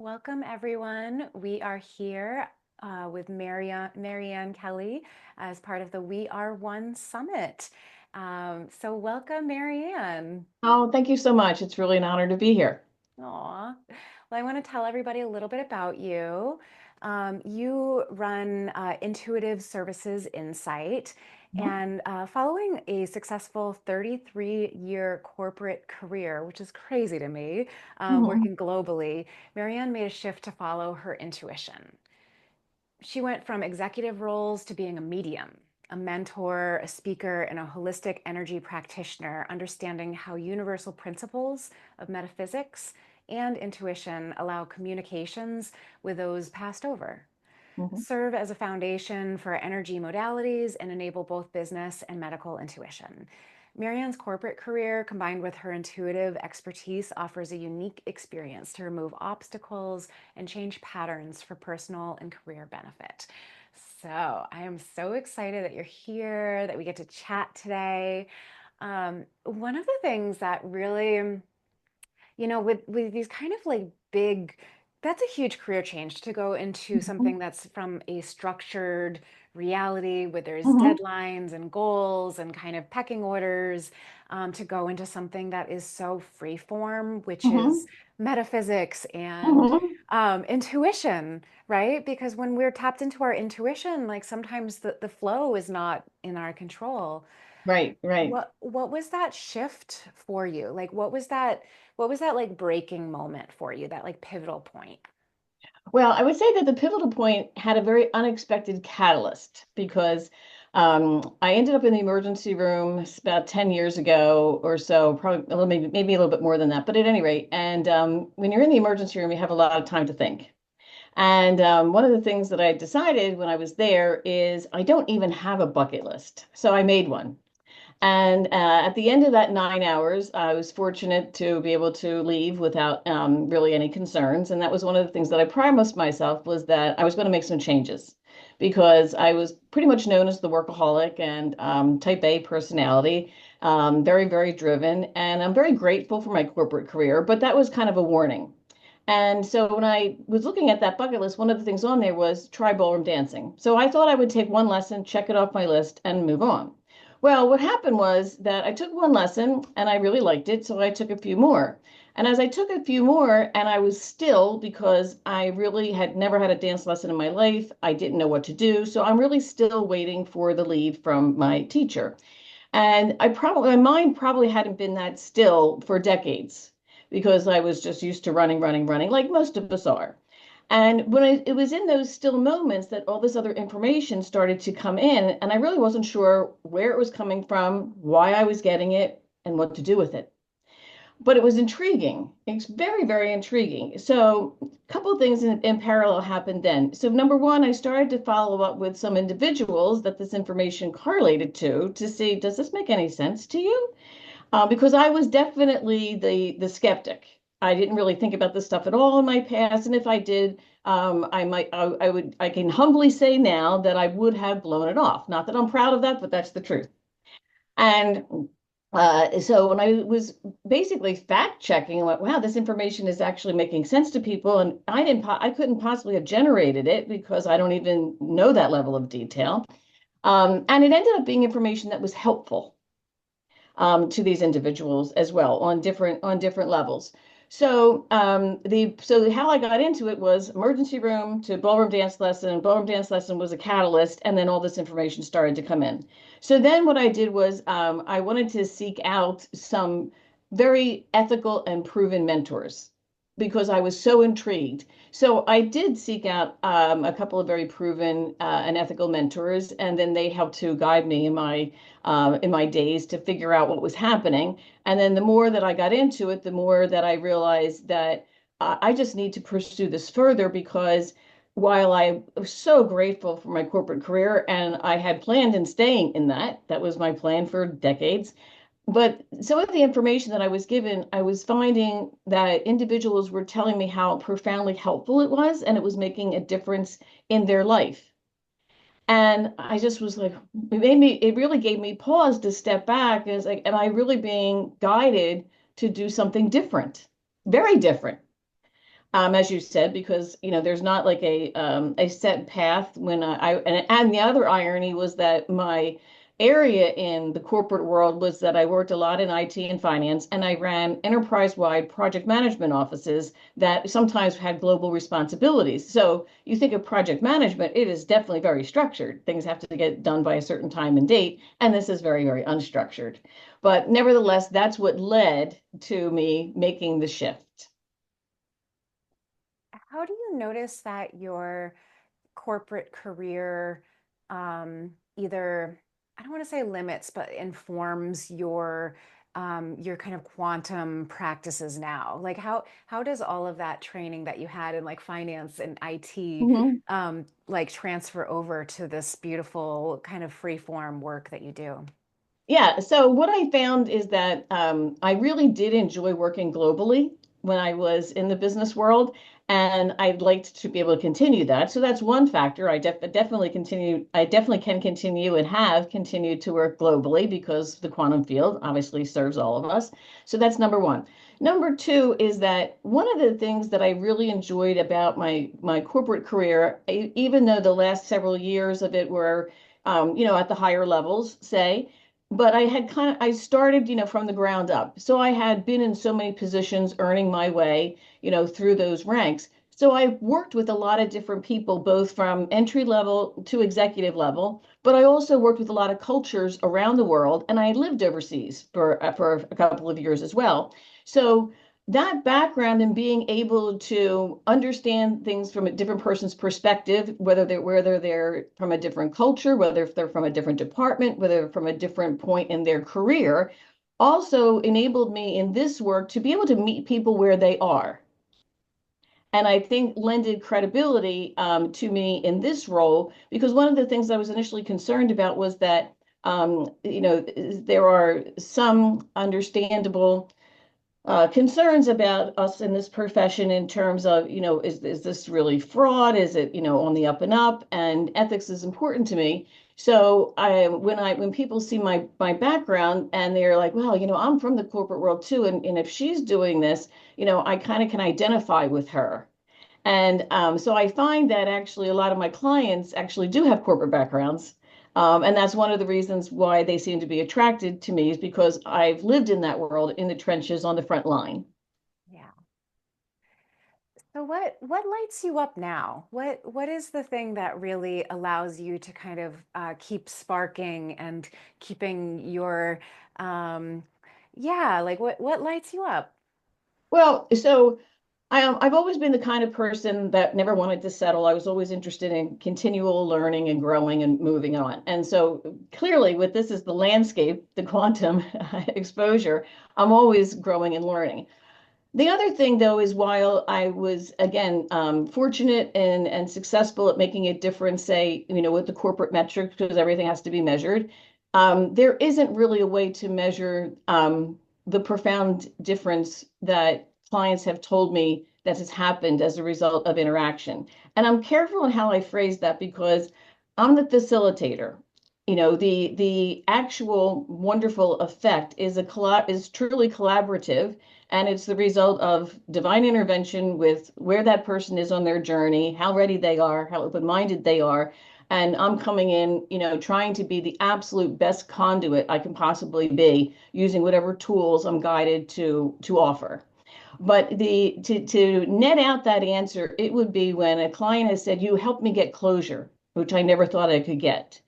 Welcome, everyone. We are here with Maryann Kelly as part of the We Are One Summit. So welcome, Maryann. Oh, thank you so much. It's really an honor to be here. Aw. Well, I want to tell everybody a little bit about you. You run Intuitive Services Insight, and following a successful 33-year corporate career, which is crazy to me, Mhm. working globally, Maryann made a shift to follow her intuition. She went from executive roles to being a medium, a mentor, a speaker, and a holistic energy practitioner, understanding how universal principles of metaphysics and intuition allow communications with those passed over, Mhm. serve as a foundation for energy modalities, and enable both business and medical intuition. Maryann's corporate career, combined with her intuitive expertise, offers a unique experience to remove obstacles and change patterns for personal and career benefit. So, I am so excited that you're here, that we get to chat today. One of the things that really, with these kind of like big, that's a huge career change to go into Mhm. something that's from a structured reality where there's Mhm. deadlines and goals and kind of pecking orders, to go into something that is so free form, which is Mhm. metaphysics and Mhm. intuition, right? Because when we're tapped into our intuition, like sometimes the flow is not in our control. Right, right. What was that shift for you? Like what was that like breaking moment for you, that like pivotal point? Well, I would say that the pivotal point had a very unexpected catalyst because I ended up in the emergency room about 10 years ago or so, probably a little, maybe a little bit more than that. But at any rate, and when you're in the emergency room, you have a lot of time to think. And one of the things that I decided when I was there is I don't even have a bucket list. So I made one. And at the end of that 9 hours, I was fortunate to be able to leave without really any concerns. And that was one of the things that I promised myself was that I was going to make some changes because I was pretty much known as the workaholic and type A personality, very, very driven. And I'm very grateful for my corporate career, but that was kind of a warning. And so when I was looking at that bucket list, one of the things on there was try ballroom dancing. So I thought I would take one lesson, check it off my list, and move on. Well, what happened was that I took one lesson and I really liked it, so I took a few more. And as I took a few more, and I was still, because I really had never had a dance lesson in my life, I didn't know what to do. So I'm really still waiting for the lead from my teacher. And my mind probably hadn't been that still for decades because I was just used to running, running, running, like most of us are. And when it was in those still moments that all this other information started to come in, and I really wasn't sure where it was coming from, why I was getting it, and what to do with it. But it was intriguing. It's very, very intriguing. So, a couple of things in parallel happened then. So, number one, I started to follow up with some individuals that this information correlated to see, does this make any sense to you? Because I was definitely the skeptic. I didn't really think about this stuff at all in my past, and if I did, I can humbly say now that I would have blown it off. Not that I'm proud of that, but that's the truth. And so when I was basically fact checking, I went, wow, this information is actually making sense to people, and I couldn't possibly have generated it because I don't even know that level of detail. And it ended up being information that was helpful to these individuals as well on different levels. So how I got into it was emergency room to ballroom dance lesson. Ballroom dance lesson was a catalyst, and then all this information started to come in. So then what I did was I wanted to seek out some very ethical and proven mentors because I was so intrigued. So I did seek out a couple of very proven and ethical mentors, and then they helped to guide me in my days to figure out what was happening. And then the more that I got into it, the more that I realized that I just need to pursue this further because while I was so grateful for my corporate career and I had planned in staying in that, that was my plan for decades. But some of the information that I was given, I was finding that individuals were telling me how profoundly helpful it was, and it was making a difference in their life. And I just was like, it really gave me pause to step back. And it's like, am I really being guided to do something different? Very different. as you said, because there's not like a set path. When and the other irony was that my area in the corporate world was that I worked a lot in IT and finance, and I ran enterprise-wide project management offices that sometimes had global responsibilities. So you think of project management, it is definitely very structured. Things have to get done by a certain time and date, and this is very, very unstructured. But nevertheless, that's what led to me making the shift. How do you notice that your corporate career either, I don't want to say limits, but informs your kind of quantum practices now? Like how does all of that training that you had in like finance and IT Mhm. like transfer over to this beautiful kind of free form work that you do? Yeah, so what I found is that I really did enjoy working globally when I was in the business world, and I'd like to be able to continue that. So that's one factor. I definitely can continue and have continued to work globally because the quantum field obviously serves all of us. So that's number one. Number two is that one of the things that I really enjoyed about my corporate career, even though the last several years of it were, at the higher levels, say, but I started, from the ground up. So I had been in so many positions earning my way, through those ranks. So I worked with a lot of different people, both from entry level to executive level, but I also worked with a lot of cultures around the world, and I lived overseas for a couple of years as well. So that background and being able to understand things from a different person's perspective, whether they're from a different culture, whether if they're from a different department, whether they're from a different point in their career, also enabled me in this work to be able to meet people where they are. And I think lended credibility to me in this role, because one of the things I was initially concerned about was that there are some understandable concerns about us in this profession in terms of, is this really fraud? Is it, on the up and up? And ethics is important to me. So when people see my background and they're like, well, I'm from the corporate world too, and if she's doing this, I kind of can identify with her. And so I find that actually a lot of my clients actually do have corporate backgrounds. And that's one of the reasons why they seem to be attracted to me is because I've lived in that world in the trenches on the front line. Yeah. So what lights you up now? What is the thing that really allows you to kind of keep sparking and keeping your yeah, like what lights you up? Well, so I've always been the kind of person that never wanted to settle. I was always interested in continual learning and growing and moving on. And so clearly, with this as the landscape, the quantum exposure, I'm always growing and learning. The other thing, though, is while I was, again, fortunate and successful at making a difference, say, with the corporate metrics, because everything has to be measured, there isn't really a way to measure the profound difference that clients have told me that has happened as a result of interaction. And I'm careful in how I phrase that because I'm the facilitator. The actual wonderful effect is truly collaborative, and it's the result of divine intervention with where that person is on their journey, how ready they are, how open-minded they are. And I'm coming in, trying to be the absolute best conduit I can possibly be using whatever tools I'm guided to offer. But to net out that answer, it would be when a client has said, "You helped me get closure," which I never thought I could get.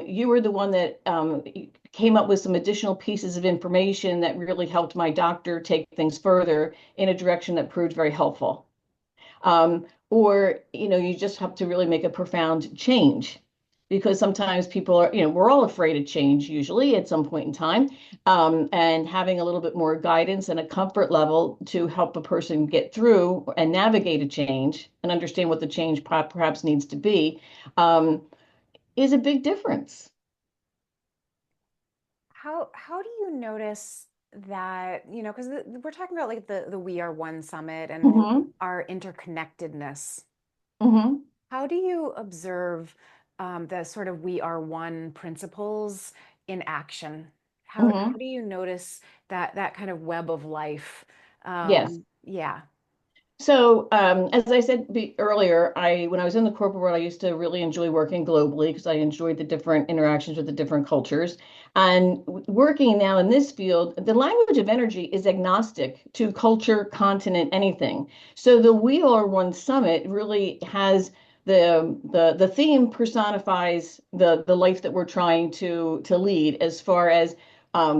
You were the one that came up with some additional pieces of information that really helped my doctor take things further in a direction that proved very helpful. Or, you just have to really make a profound change because sometimes people are, we're all afraid of change usually at some point in time. And having a little bit more guidance and a comfort level to help a person get through and navigate a change and understand what the change perhaps needs to be is a big difference. How do you notice that, because we're talking about like the We Are One Summit and Hmm. our interconnectedness. Hmm. How do you observe the sort of we are one principles in action? How Hmm. do you notice that kind of web of life? Yes. Yeah. So, as I said earlier, when I was in the corporate world, I used to really enjoy working globally because I enjoyed the different interactions with the different cultures. And working now in this field, the language of energy is agnostic to culture, continent, anything. So the We Are One Summit really has the theme personifies the life that we're trying to lead as far as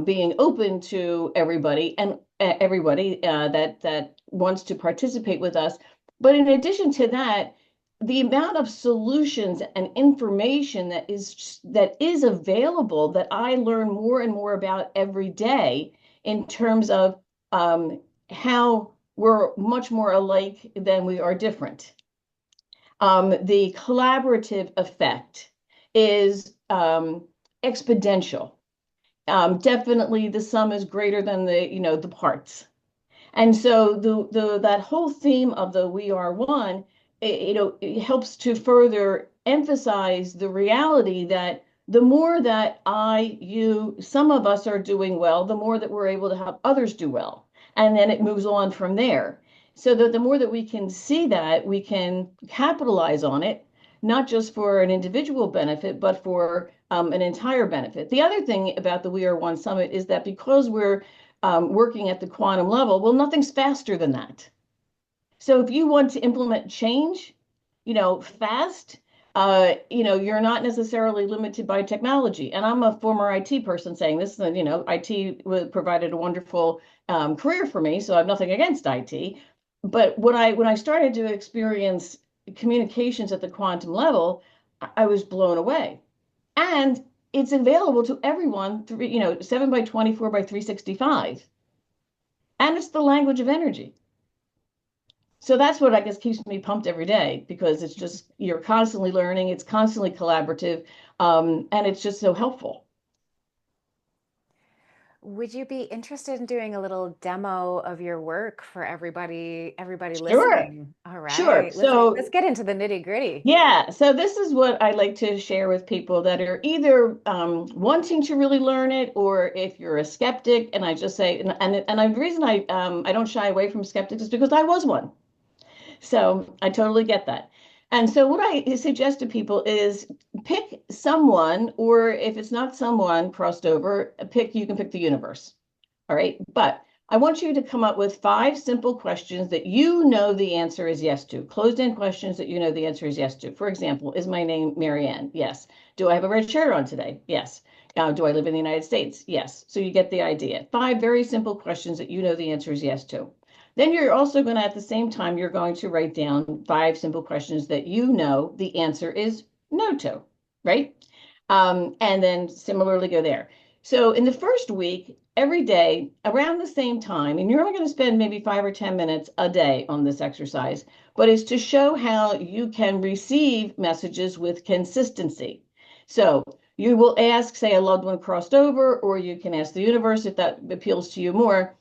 being open to everybody and everybody that wants to participate with us. But in addition to that, the amount of solutions and information that is available that I learn more and more about every day in terms of how we're much more alike than we are different. The collaborative effect is exponential. Definitely the sum is greater than the parts. And so the that whole theme of the We Are One, it helps to further emphasize the reality that the more that some of us are doing well, the more that we're able to help others do well. And then it moves on from there. So that the more that we can see that, we can capitalize on it, not just for an individual benefit, but for an entire benefit. The other thing about the We Are One Summit is that because we're working at the quantum level, well, nothing's faster than that. So if you want to implement change, fast, you're not necessarily limited by technology. And I'm a former IT person saying this, and IT provided a wonderful career for me, so I have nothing against IT. But when I started to experience communications at the quantum level, I was blown away. And it's available to everyone through, 7 by 24 by 365. And it's the language of energy. So that's what I guess keeps me pumped every day because it's just you're constantly learning, it's constantly collaborative, and it's just so helpful. Would you be interested in doing a little demo of your work for everybody Sure, listening? All sure. right, let's So get into the nitty-gritty. yeah, so this is what I like to share with people that are either wanting to really learn it, or if you're a skeptic, and I just say, the reason I don't shy away from skeptics is because I was one. So I totally get that. And so what I suggest to people is pick someone, or if it's not someone crossed over, you can pick the universe. All right. But I want you to come up with 5 simple questions that you know the answer is yes to. Closed-end questions that you know the answer is yes to. For example, is my name Maryann? Yes. Do I have a red shirt on today? Yes. Do I live in the United States? Yes. So you get the idea. 5 very simple questions that you know the answer is yes to. Then you're also going to, at the same time, you're going to write down 5 simple questions that you know the answer is no to, right? And then similarly go there. So in the first week, every day around the same time, and you're only going to spend maybe 5 or 10 minutes a day on this exercise, but it's to show how you can receive messages with consistency. So you will ask, say, a loved one crossed over, or you can ask the universe if that appeals to you more.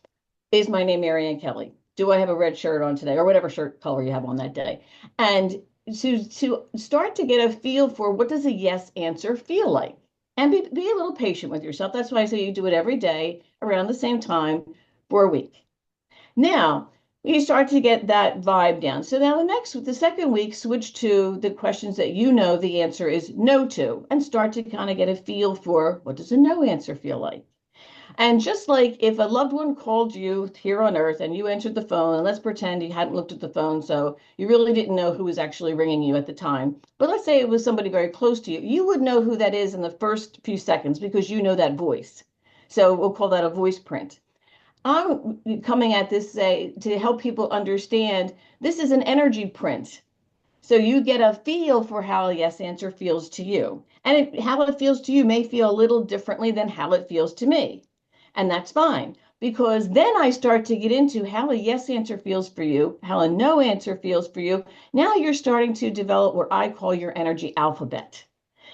Is my name Maryann Kelly? Do I have a red shirt on today, or whatever shirt color you have on that day? And to start to get a feel for what does a yes answer feel like, and be a little patient with yourself. That's why I say you do it every day around the same time for a week. Now you start to get that vibe down. So now the second week, switch to the questions that you know the answer is no to, and start to kind of get a feel for what does a no answer feel like. And just like if a loved one called you here on Earth and you answered the phone, and let's pretend you hadn't looked at the phone, so you really didn't know who was actually ringing you at the time. But let's say it was somebody very close to you. You would know who that is in the first few seconds because you know that voice. So we'll call that a voice print. I'm coming at this to help people understand this is an energy print. So you get a feel for how a yes answer feels to you. And how it feels to you may feel a little differently than how it feels to me. And that's fine, because then I start to get into how a yes answer feels for you, how a no answer feels for you. Now you're starting to develop what I call your energy alphabet.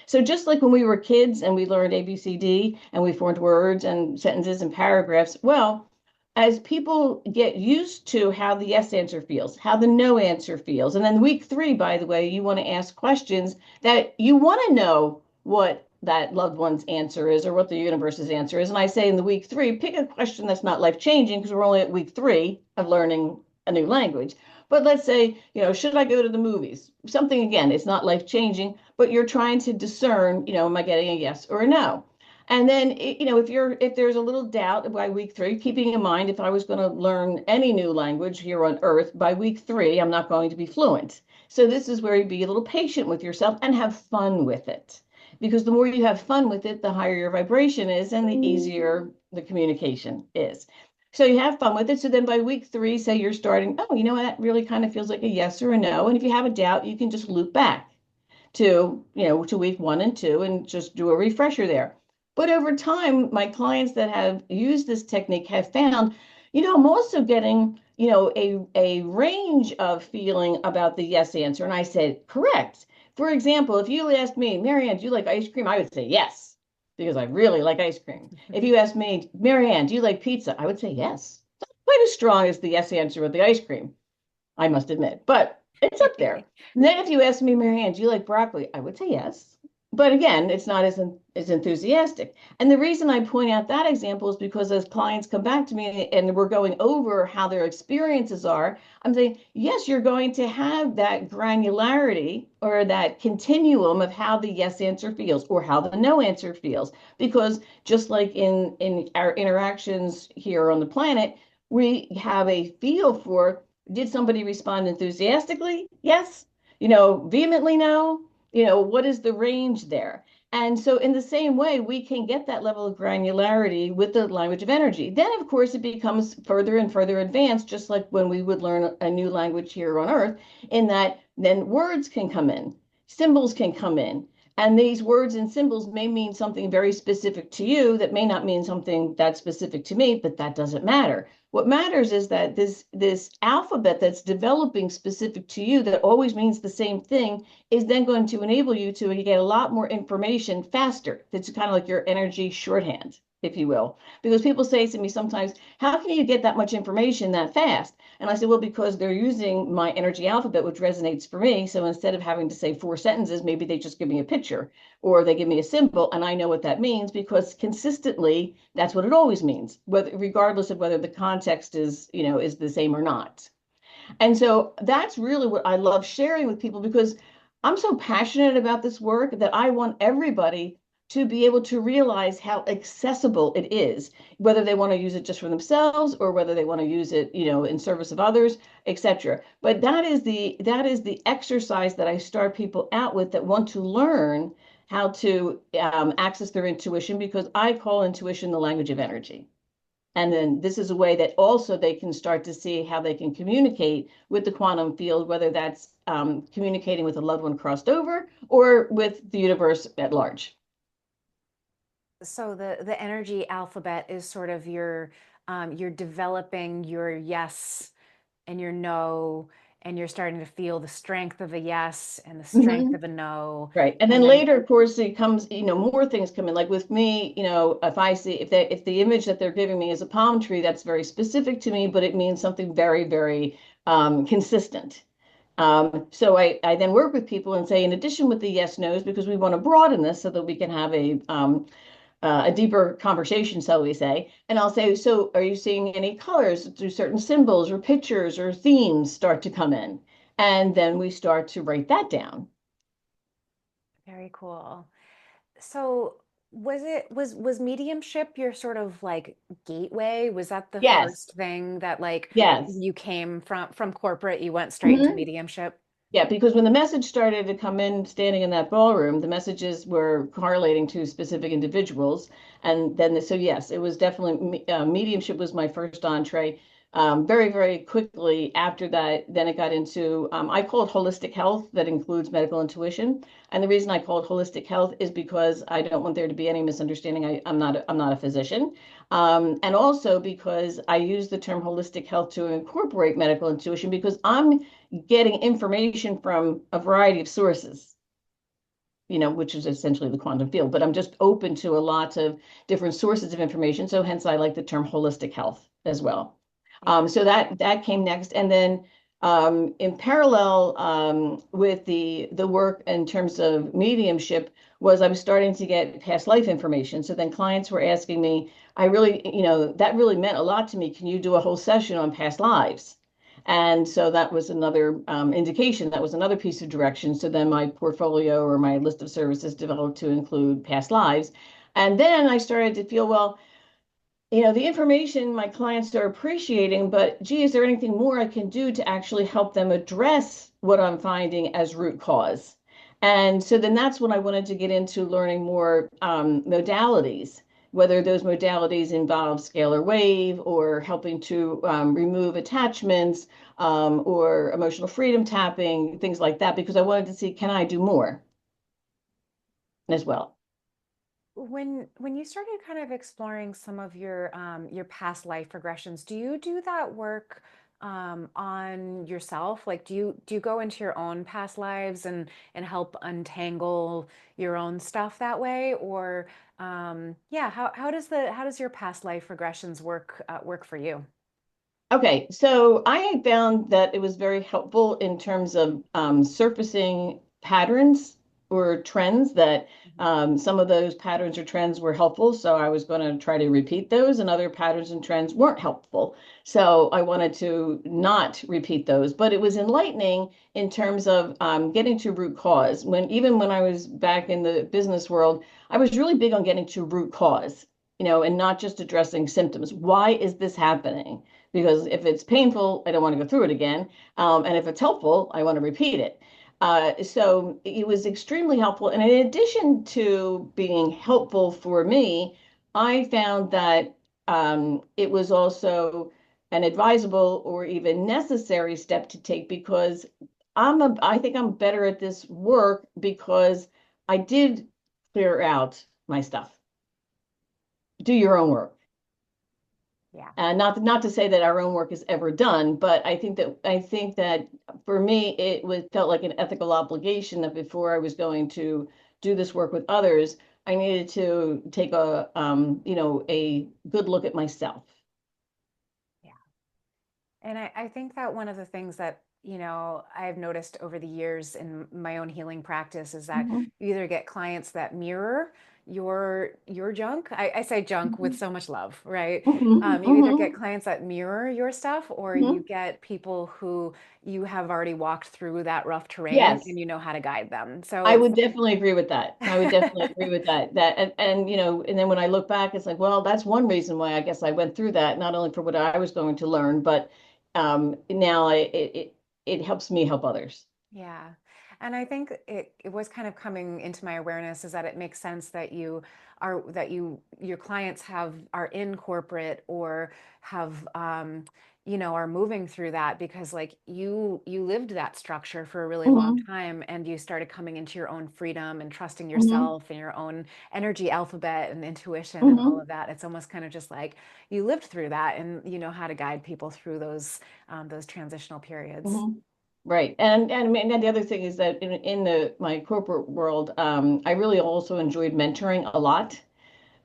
So just like when we were kids and we learned ABCD and we formed words and sentences and paragraphs, well, as people get used to how the yes answer feels, how the no answer feels, and then week 3, by the way, you want to ask questions that you want to know what that loved one's answer is or what the universe's answer is. And I say in the week 3, pick a question that's not life changing because we're only at week 3 of learning a new language. But let's say, should I go to the movies? Something, again, it's not life changing, but you're trying to discern, am I getting a yes or a no? And then, if there's a little doubt by week 3, keeping in mind, if I was going to learn any new language here on earth, by week 3, I'm not going to be fluent. So this is where you be a little patient with yourself and have fun with it. Because the more you have fun with it, the higher your vibration is and the easier the communication is. So you have fun with it. So then by week 3, say you're starting, oh, that really kind of feels like a yes or a no. And if you have a doubt, you can just loop back to week 1 and 2 and just do a refresher there. But over time, my clients that have used this technique have found, I'm also getting, a range of feeling about the yes answer. And I said, correct. For example, if you asked me, Maryann, do you like ice cream? I would say yes, because I really like ice cream. If you asked me, Maryann, do you like pizza? I would say yes. Not quite as strong as the yes answer with the ice cream, I must admit, but it's up there. And then if you ask me, Maryann, do you like broccoli? I would say yes. But again, it's not as enthusiastic. And the reason I point out that example is because as clients come back to me and we're going over how their experiences are, I'm saying, yes, you're going to have that granularity or that continuum of how the yes answer feels or how the no answer feels. Because just like in our interactions here on the planet, we have a feel for, did somebody respond enthusiastically? Yes. Vehemently no. What is the range there? And so in the same way, we can get that level of granularity with the language of energy. Then, of course, it becomes further and further advanced, just like when we would learn a new language here on Earth, in that then words can come in, symbols can come in. And these words and symbols may mean something very specific to you that may not mean something that's specific to me, but that doesn't matter. What matters is that this alphabet that's developing specific to you that always means the same thing is then going to enable you to get a lot more information faster. It's kind of like your energy shorthand, if you will. Because people say to me sometimes, how can you get that much information that fast? And I say, well, because they're using my energy alphabet, which resonates for me. So instead of having to say 4 sentences, maybe they just give me a picture or they give me a symbol and I know what that means because consistently that's what it always means, regardless of whether the context is the same or not. And so that's really what I love sharing with people because I'm so passionate about this work that I want everybody to be able to realize how accessible it is, whether they want to use it just for themselves or whether they want to use it, in service of others, etc. But that is the exercise that I start people out with that want to learn how to access their intuition because I call intuition the language of energy. And then this is a way that also they can start to see how they can communicate with the quantum field, whether that's communicating with a loved one crossed over or with the universe at large. So the energy alphabet is sort of you're developing your yes and your no, and you're starting to feel the strength of a yes and the strength Mhm. of a no. Right. And then And then later, of course, it comes, more things come in. Like with me, if I see if the image that they're giving me is a palm tree, that's very specific to me, but it means something very, very consistent. So I then work with people and say, in addition with the yes nos, because we want to broaden this so that we can have a deeper conversation, so we say. And I'll say, so are you seeing any colors? Do certain symbols or pictures or themes start to come in? And then we start to write that down. very cool. So was mediumship your sort of like gateway? Was that the Yes, first thing that like yes. you came from corporate, you went straight into Mhm. mediumship? Yeah, because when the message started to come in standing in that ballroom, the messages were correlating to specific individuals. And then, so yes, it was definitely mediumship was my first entree. Very, very quickly after that, then it got into, I call it holistic health that includes medical intuition. And the reason I call it holistic health is because I don't want there to be any misunderstanding. I'm not a physician. And also because I use the term holistic health to incorporate medical intuition because I'm getting information from a variety of sources, which is essentially the quantum field, but I'm just open to a lot of different sources of information. So hence I like the term holistic health as well. Yeah. So that came next. And then in parallel with the work in terms of mediumship was I was starting to get past life information. So then clients were asking me, I really, that really meant a lot to me. Can you do a whole session on past lives? And so that was another indication, that was another piece of direction. So then my portfolio or my list of services developed to include past lives. And then I started to feel, well, the information my clients are appreciating, but gee, is there anything more I can do to actually help them address what I'm finding as root cause? And so then that's when I wanted to get into learning more modalities, whether those modalities involve scalar wave or helping to remove attachments or emotional freedom tapping, things like that, because I wanted to see, can I do more as well? When you started kind of exploring some of your past life regressions, do you do that work on yourself? Like, do you go into your own past lives and help untangle your own stuff that way? Or yeah, how does your past life regressions work for you? Okay, so I found that it was very helpful in terms of surfacing patterns or trends that some of those patterns or trends were helpful. So I was going to try to repeat those, and other patterns and trends weren't helpful. So I wanted to not repeat those. But it was enlightening in terms of getting to root cause. Even when I was back in the business world, I was really big on getting to root cause, and not just addressing symptoms. Why is this happening? Because if it's painful, I don't want to go through it again. And if it's helpful, I want to repeat it. So it was extremely helpful. And in addition to being helpful for me, I found that it was also an advisable or even necessary step to take because I think I'm better at this work because I did clear out my stuff. Do your own work. Yeah. And not to say that our own work is ever done, but I think that for me felt like an ethical obligation that before I was going to do this work with others, I needed to take a good look at myself. Yeah. And I think that one of the things that, I've noticed over the years in my own healing practice is that Mhm, you either get clients that mirror your junk. I say junk with mhm, so much love, right? mhm, You either get mhm, clients that mirror your stuff or you mhm. get people who you have already walked through that rough terrain Yes, and you know how to guide them. So I it's would definitely agree with that. I would definitely agree with that. And then when I look back, it's like, well, that's one reason why I guess I went through that, not only for what I was going to learn, but now it helps me help others. Yeah. And I think it was kind of coming into my awareness is that it makes sense that your clients are in corporate or have are moving through that because like you lived that structure for a really long Hmm. time and you started coming into your own freedom and trusting Hmm. yourself and your own energy alphabet and intuition and all Hmm. of that. It's almost kind of just like you lived through that and you know how to guide people through those transitional periods. Hmm. Right. And I mean, and the other thing is that in my corporate world, I really also enjoyed mentoring a lot.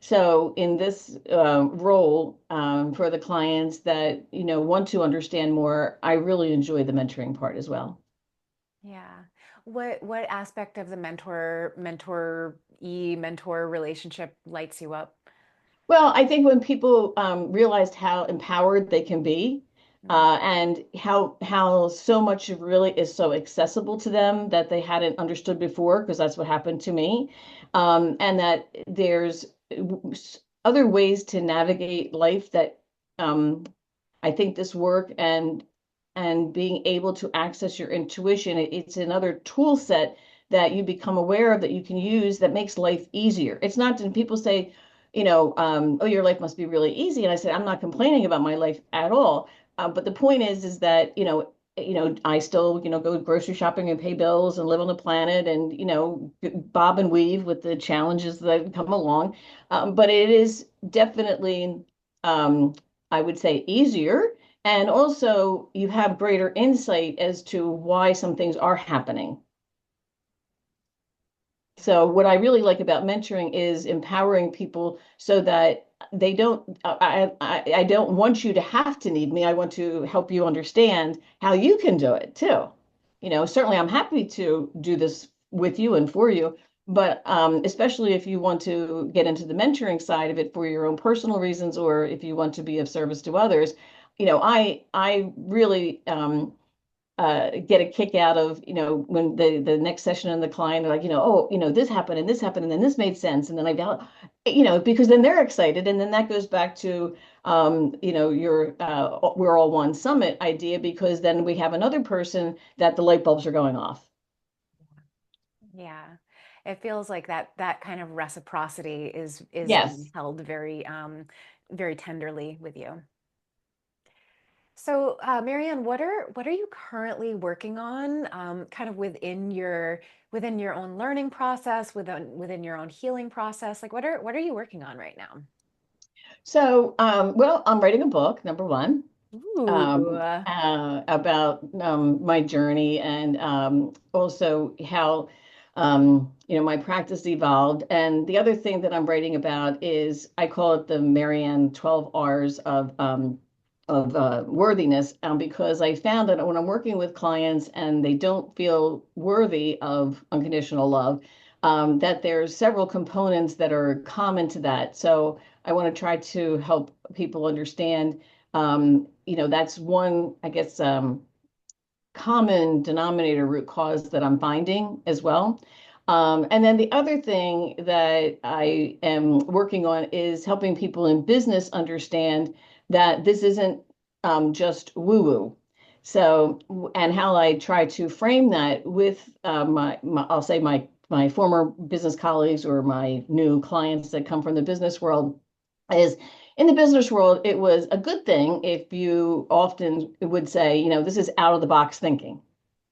So in this role for the clients that want to understand more, I really enjoy the mentoring part as well. Yeah. What aspect of the mentor relationship lights you up? Well, I think when people realized how empowered they can be, Mm. and how so much of really is so accessible to them that they hadn't understood before, because that's what happened to me, and that there's other ways to navigate life that um, I think this work and being able to access your intuition, it's another tool set that you become aware of that you can use that makes life easier. It's not, and people say, oh, your life must be really easy. And I said, I'm not complaining about my life at all. But the point is that, I still, go grocery shopping and pay bills and live on the planet and, bob and weave with the challenges that come along. But it is definitely, um, I would say, easier. And also, you have greater insight as to why some things are happening. So what I really like about mentoring is empowering people so that they don't I don't want you to have to need me. I want to help you understand how you can do it too. Certainly I'm happy to do this with you and for you, but especially if you want to get into the mentoring side of it for your own personal reasons or if you want to be of service to others, I really get a kick out of, when the next session and the client are like, oh, this happened and this happened and then this made sense. And then because then they're excited. And then that goes back to, your We're All One Summit idea, because then we have another person that the light bulbs are going off. Yeah. It feels like that kind of reciprocity is being Yes. held very very tenderly with you. So, Maryann, what are you currently working on, kind of within your own learning process, within your own healing process? Like, what are you working on right now? So, well, I'm writing a book, number one, Ooh, about my journey, and also how my practice evolved. And the other thing that I'm writing about is, I call it the Maryann 12 R's of worthiness, because I found that when I'm working with clients and they don't feel worthy of unconditional love, that there's several components that are common to that. So I want to try to help people understand, that's one, I guess, common denominator root cause that I'm finding as well. And then the other thing that I am working on is helping people in business understand that this isn't just woo-woo. So, and how I try to frame that with I'll say my former business colleagues or my new clients that come from the business world, is, in the business world, it was a good thing if you often would say, this is out of the box thinking,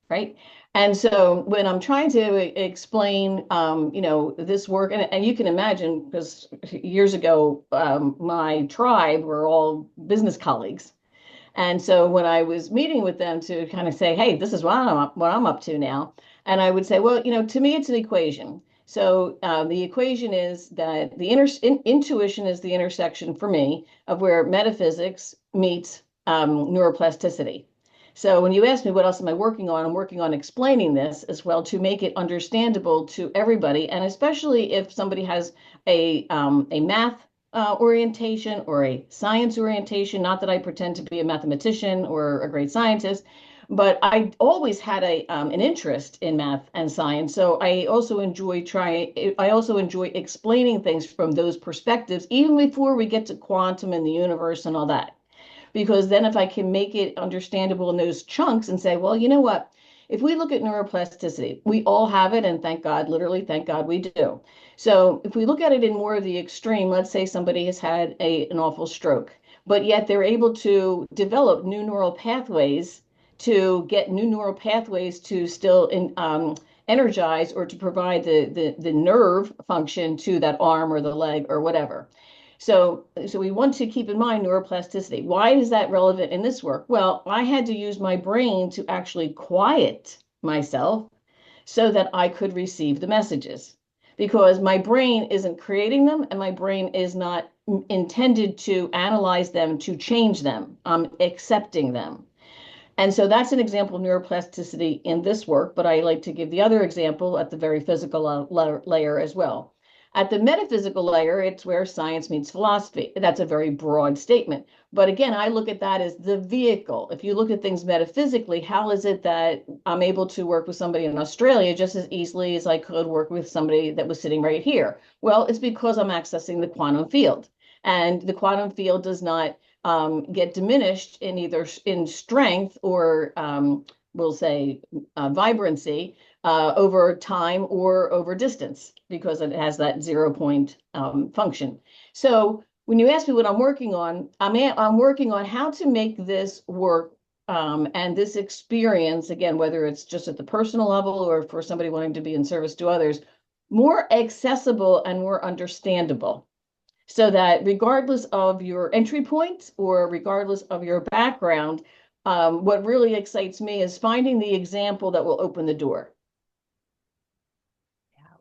right? And so when I'm trying to explain, this work, and you can imagine, because years ago, my tribe were all business colleagues. And so when I was meeting with them to kind of say, hey, this is what I'm up to now. And I would say, well, to me, it's an equation. So the equation is that intuition is the intersection for me of where metaphysics meets neuroplasticity. So when you ask me what else am I working on, I'm working on explaining this as well to make it understandable to everybody, and especially if somebody has a math orientation or a science orientation. Not that I pretend to be a mathematician or a great scientist, but I always had an interest in math and science. So I also enjoy explaining things from those perspectives, even before we get to quantum and the universe and all that. Because then if I can make it understandable in those chunks and say, well, you know what? If we look at neuroplasticity, we all have it, and thank God, literally, thank God we do. So if we look at it in more of the extreme, let's say somebody has had an awful stroke, but yet they're able to develop new neural pathways, to still energize, or to provide the nerve function to that arm or the leg or whatever. So we want to keep in mind neuroplasticity. Why is that relevant in this work? Well, I had to use my brain to actually quiet myself so that I could receive the messages, because my brain isn't creating them and my brain is not intended to analyze them, to change them. I'm accepting them. And so that's an example of neuroplasticity in this work, but I like to give the other example at the very physical layer as well. At the metaphysical layer, it's where science meets philosophy. That's a very broad statement. But again, I look at that as the vehicle. If you look at things metaphysically, how is it that I'm able to work with somebody in Australia just as easily as I could work with somebody that was sitting right here? Well, it's because I'm accessing the quantum field. And the quantum field does not get diminished in either in strength or, we'll say, vibrancy over time or over distance, because it has that 0 point function. So when you ask me what I'm working on, I'm working on how to make this work, and this experience, again, whether it's just at the personal level or for somebody wanting to be in service to others, more accessible and more understandable, so that regardless of your entry point or regardless of your background, what really excites me is finding the example that will open the door.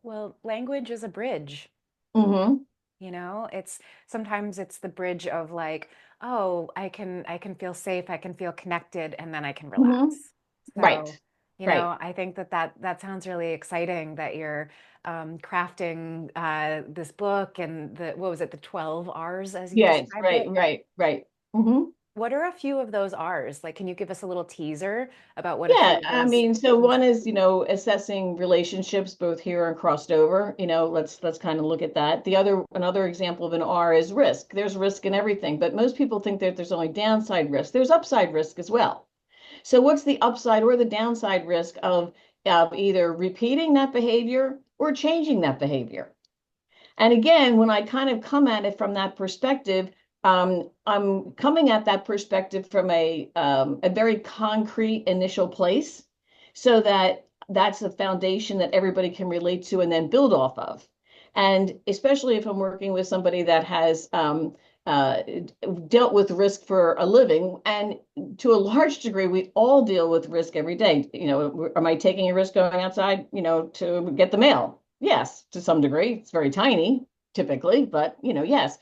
well, language is a bridge. Mm-hmm. It's sometimes it's the bridge of like, oh, I can feel safe, I can feel connected, and then I can Mm-hmm. relax. So, Right. Right. I think that sounds really exciting that you're crafting this book and what was it, the 12 R's as you Yes. described Right. it? Right. Right. Mm-hmm. What are a few of those R's? Like, can you give us a little teaser about what a Yeah, few of I those mean, so things one are? is, assessing relationships both here and crossed over. Let's kind of look at that. Another example of an R is risk. There's risk in everything, but most people think that there's only downside risk. There's upside risk as well. So what's the upside or the downside risk of either repeating that behavior or changing that behavior? And again, when I kind of come at it from that perspective, I'm coming at that perspective from a very concrete initial place, so that that's a foundation that everybody can relate to and then build off of. And especially if I'm working with somebody that has uh, dealt with risk for a living, and to a large degree, we all deal with risk every day. Am I taking a risk going outside, to get the mail? Yes, to some degree. It's very tiny, typically, but yes.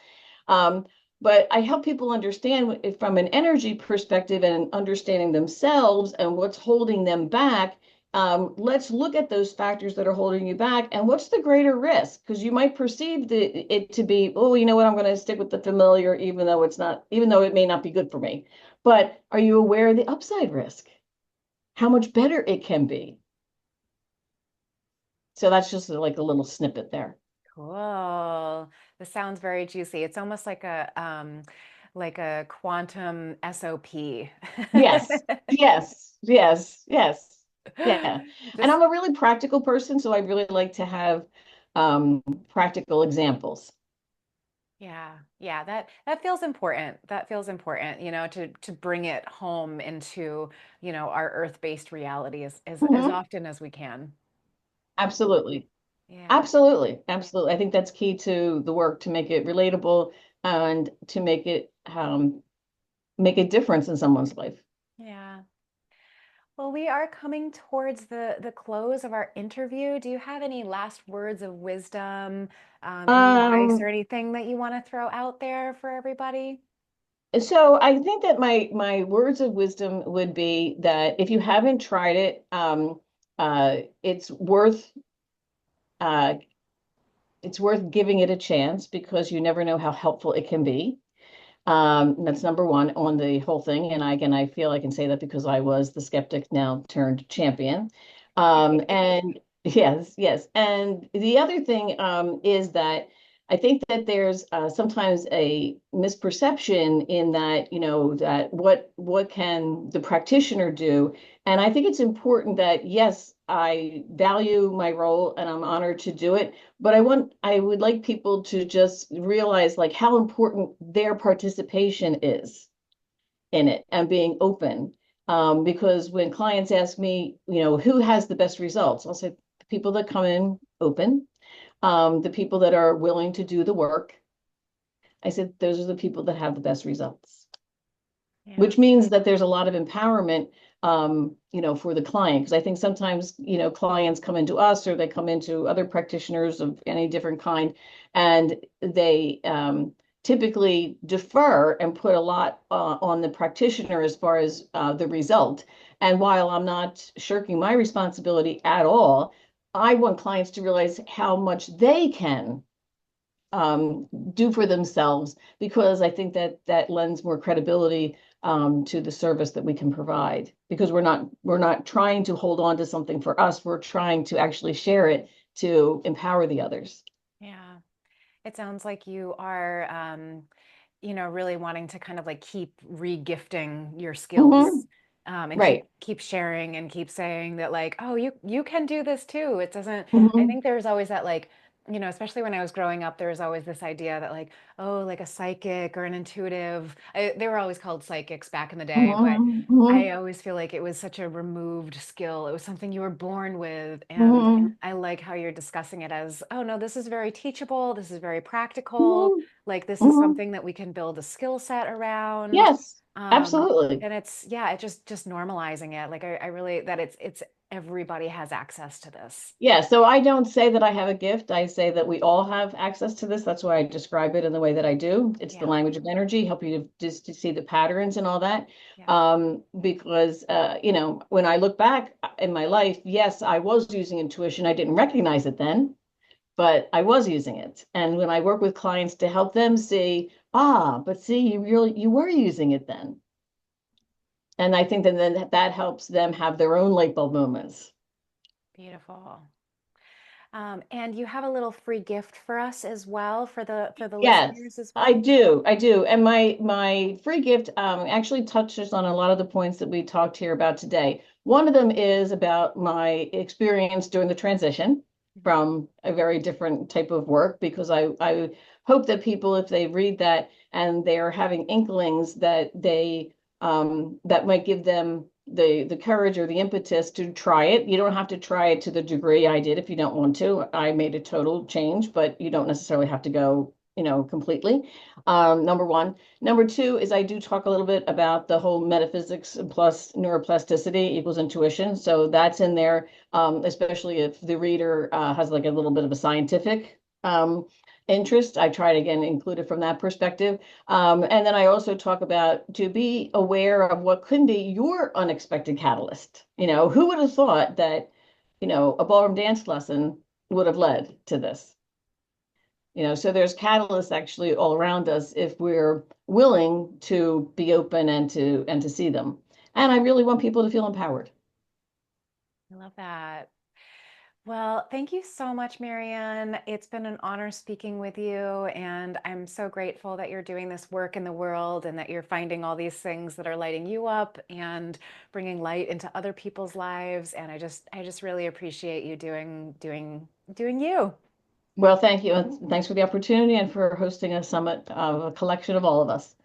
Um, but I help people understand from an energy perspective and understanding themselves and what's holding them back. Let's look at those factors that are holding you back and what's the greater risk? Because you might perceive it to be, oh, you know what, I'm going to stick with the familiar, even though it may not be good for me. But are you aware of the upside risk? How much better it can be? So that's just like a little snippet there. Cool. This sounds very juicy. It's almost like a quantum SOP. Yes, yes, yes, yes. Yeah. And Just I'm a really practical person, so I really like to have practical examples. yeah, yeah, that feels important. That feels important, to bring it home into, our earth-based reality as Mhm. often as we can. Absolutely. Yeah. Absolutely. Absolutely. I think that's key to the work, to make it relatable and to make a difference in someone's life. Yeah. Well, we are coming towards the close of our interview. Do you have any last words of wisdom, any advice or Um, anything that you want to throw out there for everybody? so I think that my words of wisdom would be that if you haven't tried it, it's uh, worth giving it a chance, because you never know how helpful it can be. That's number one on the whole thing. And I feel I can say that because I was the skeptic now turned champion. And yes, yes. And the other thing is that I think that there's sometimes a misperception in that, that what can the practitioner do? And I think it's important that, yes, I value my role and I'm honored to do it, but I would like people to just realize like how important their participation is in it and being open. Because when clients ask me, who has the best results, I'll say the people that come in open, the people that are willing to do the work. I said those are the people that have the best results, Yeah. which means that there's a lot of empowerment, for the client. Because I think sometimes, clients come into us or they come into other practitioners of any different kind, and they typically defer and put a lot on the practitioner as far as the result. And while I'm not shirking my responsibility at all, I want clients to realize how much they can do for themselves, because I think that that lends more credibility to the service that we can provide, because we're not trying to hold on to something for us. We're trying to actually share it to empower the others. Yeah. It sounds like you are, really wanting to kind of like keep re-gifting your Hmm. skills, and keep Right. keep sharing and keep saying that like, oh, you can do this too. It doesn't, I Hmm. think there's always that like, especially when I was growing up, there was always this idea that like, oh, like a psychic or an intuitive, they were always called psychics back in the day, but Hmm. Hmm. I always feel like it was such a removed skill. It was something you were born with. And Hmm. I like how you're discussing it as, oh no, this is very teachable. This is very practical. Hmm. Like this is Hmm. something that we can build a skill set around. Yes, absolutely. And it's, yeah, it just normalizing it. Like I really that it's everybody has access to this. Yeah, so I don't say that I have a gift. I say that we all have access to this. That's why I describe it in the way that I do. It's the Yeah. language of energy, help you to just to see the patterns and all that. Yeah. Because when I look back in my life, yes, I was using intuition. I didn't recognize it then, but I was using it. And when I work with clients to help them see, but see, you were using it then. And I think that then that helps them have their own light bulb moments. Beautiful. And you have a little free gift for us as well for the Yes, listeners as I well. do. I do. And my free gift actually touches on a lot of the points that we talked here about today. One of them is about my experience during the transition Mhm. from a very different type of work, because I hope that people, if they read that and they're having inklings that they that might give them the courage or the impetus to try it. You don't have to try it to the degree I did if you don't want to. I made a total change, but you don't necessarily have to go, completely. Number one. Number two is I do talk a little bit about the whole metaphysics plus neuroplasticity equals intuition. So that's in there, especially if the reader has like a little bit of a scientific interest. I try to again include it from that perspective. And then I also talk about to be aware of what could be your unexpected catalyst. Who would have thought that, a ballroom dance lesson would have led to this? So there's catalysts actually all around us if we're willing to be open and to see them. And I really want people to feel empowered. I love that. Well, thank you so much, Maryann. It's been an honor speaking with you, and I'm so grateful that you're doing this work in the world and that you're finding all these things that are lighting you up and bringing light into other people's lives. And I just really appreciate you doing you. Well, thank you. And thanks for the opportunity and for hosting a summit of a collection of all of us.